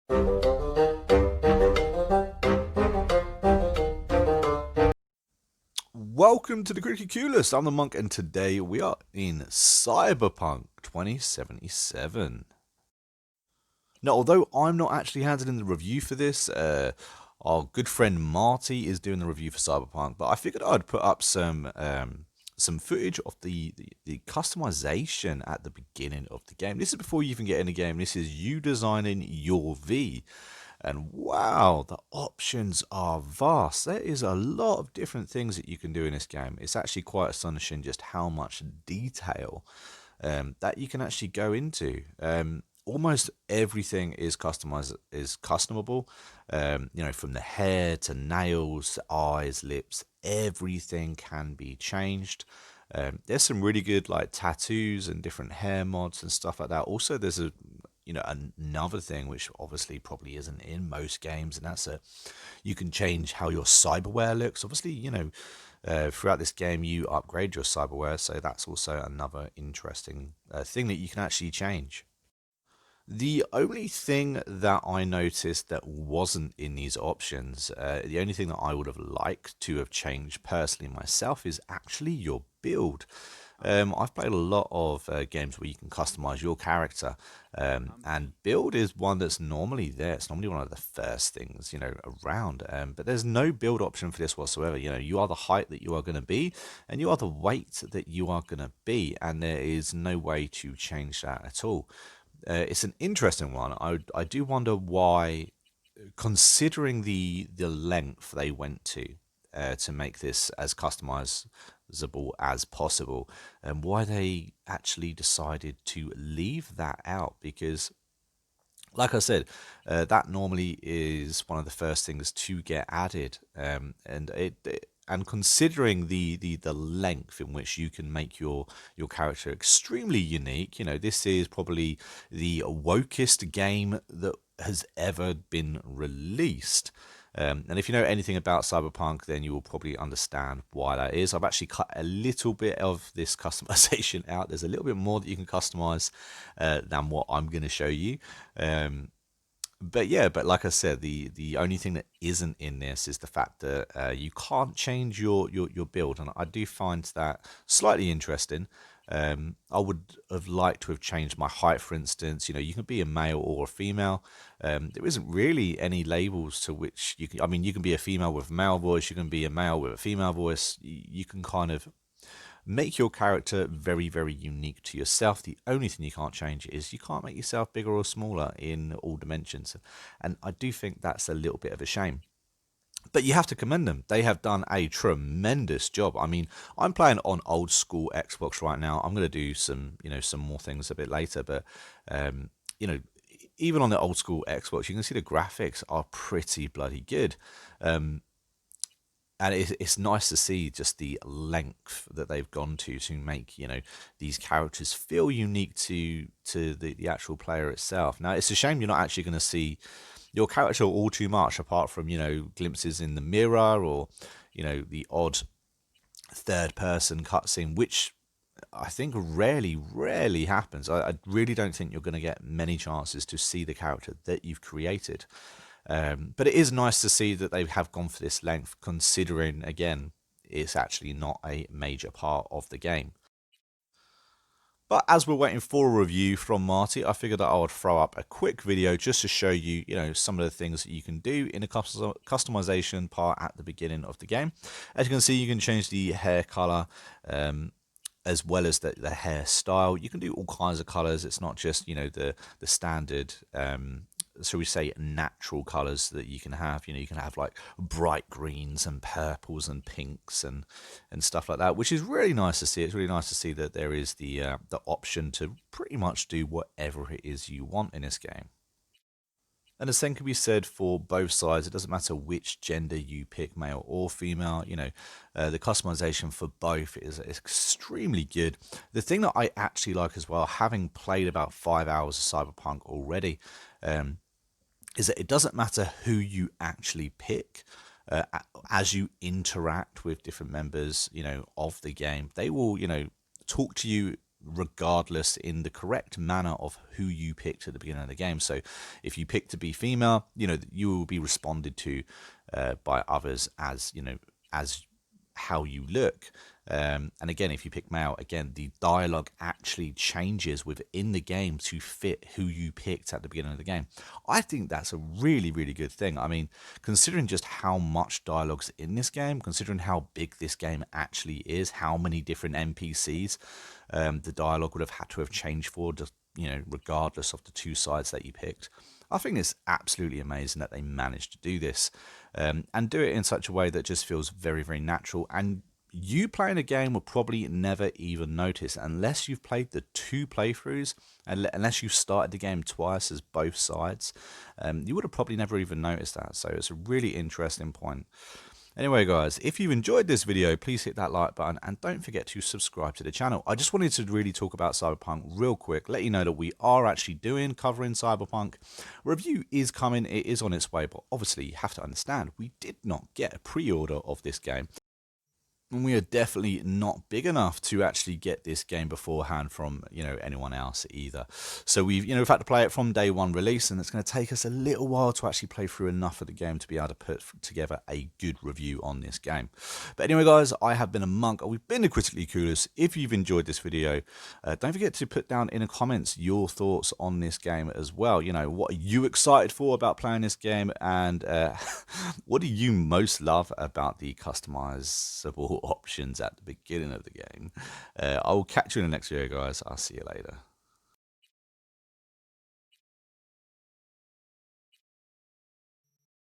Welcome to the Cricket Coolest. I'm the Monk, and today we are in Cyberpunk 2077. Now, although I'm not actually handling the review for this, our good friend Marty is doing the review for Cyberpunk. But I figured I'd put up some footage of the customization at the beginning of the game. This is before you even get in the game. This is you designing your V. And wow, the options are vast. There is a lot of different things that you can do in this game. It's actually quite astonishing just how much detail that you can actually go into. Almost everything is customable. From the hair to nails, eyes, lips, everything can be changed. There's some really good like tattoos and different hair mods and stuff like that. Also, there's another thing which obviously probably isn't in most games, and that's you can change how your cyberware looks. Obviously, throughout this game you upgrade your cyberware, so that's also another interesting thing that you can actually change. The only thing that I noticed that wasn't in these options, the only thing that I would have liked to have changed personally myself, is actually your build. I've played a lot of games where you can customize your character, and build is one that's normally there. It's normally one of the first things around. But there's no build option for this whatsoever. You are the height that you are going to be, and you are the weight that you are going to be, and there is no way to change that at all. It's an interesting one. I do wonder why, considering the length they went to make this as customizable as possible, and why they actually decided to leave that out. Because, like I said, that normally is one of the first things to get added, and considering the length in which you can make your character extremely unique, this is probably the wokest game that has ever been released. And if you know anything about Cyberpunk, then you will probably understand why that is. I've actually cut a little bit of this customization out. There's a little bit more that you can customize than what I'm going to show you. But yeah, but like I said, the only thing that isn't in this is the fact that you can't change your build, and I do find that slightly interesting. I would have liked to have changed my height, for instance. You can be a male or a female. There isn't really any labels to which you can. I mean, you can be a female with a male voice. You can be a male with a female voice. You can kind of make your character very, very unique to yourself. The only thing you can't change is you can't make yourself bigger or smaller in all dimensions. And I do think that's a little bit of a shame. But you have to commend them. They have done a tremendous job. I mean, I'm playing on old school Xbox right now. I'm going to do some more things a bit later. But, um, you know, even on the old school Xbox, you can see the graphics are pretty bloody good. Um, and it's nice to see just the length that they've gone to make these characters feel unique to the actual player itself. Now, it's a shame you're not actually going to see your character all too much, apart from glimpses in the mirror, or the odd third person cutscene, which I think rarely happens. I really don't think you're going to get many chances to see the character that you've created. But it is nice to see that they have gone for this length, considering, again, it's actually not a major part of the game. But as we're waiting for a review from Marty, I figured that I would throw up a quick video just to show you, some of the things that you can do in the customization part at the beginning of the game. As you can see, you can change the hair color, as well as the hairstyle. You can do all kinds of colors. It's not just the standard, so we say, natural colors that you can have. You can have like bright greens and purples and pinks and stuff like that, which is really nice to see. It's really nice to see that there is the option to pretty much do whatever it is you want in this game. And the same can be said for both sides. It doesn't matter which gender you pick, male or female. The customization for both is extremely good. The thing that I actually like as well, having played about 5 hours of Cyberpunk already, is that it doesn't matter who you actually pick. As you interact with different members, of the game, they will, talk to you regardless in the correct manner of who you picked at the beginning of the game. So if you pick to be female, you will be responded to by others as as how you look. And again, if you pick male, again, the dialogue actually changes within the game to fit who you picked at the beginning of the game. I think that's a really, really good thing. I mean, considering just how much dialogue's in this game, considering how big this game actually is, how many different NPCs the dialogue would have had to have changed for, just, regardless of the two sides that you picked. I think it's absolutely amazing that they managed to do this and do it in such a way that just feels very, very natural. And you playing a game will probably never even notice unless you've played the 2 playthroughs, unless you've started the game twice as both sides. You would have probably never even noticed that. So it's a really interesting point. Anyway, guys, if you enjoyed this video, please hit that like button and don't forget to subscribe to the channel. I just wanted to really talk about Cyberpunk real quick, let you know that we are actually covering Cyberpunk. Review is coming, it is on its way, but obviously you have to understand, we did not get a pre-order of this game. And we are definitely not big enough to actually get this game beforehand from anyone else either. So we've had to play it from day 1 release, and it's going to take us a little while to actually play through enough of the game to be able to put together a good review on this game. But anyway, guys, I have been a monk. We've been the Critically Clueless. If you've enjoyed this video, don't forget to put down in the comments your thoughts on this game as well. What are you excited for about playing this game, and what do you most love about the customizable options at the beginning of the game? I will catch you in the next video, guys. I'll see you later.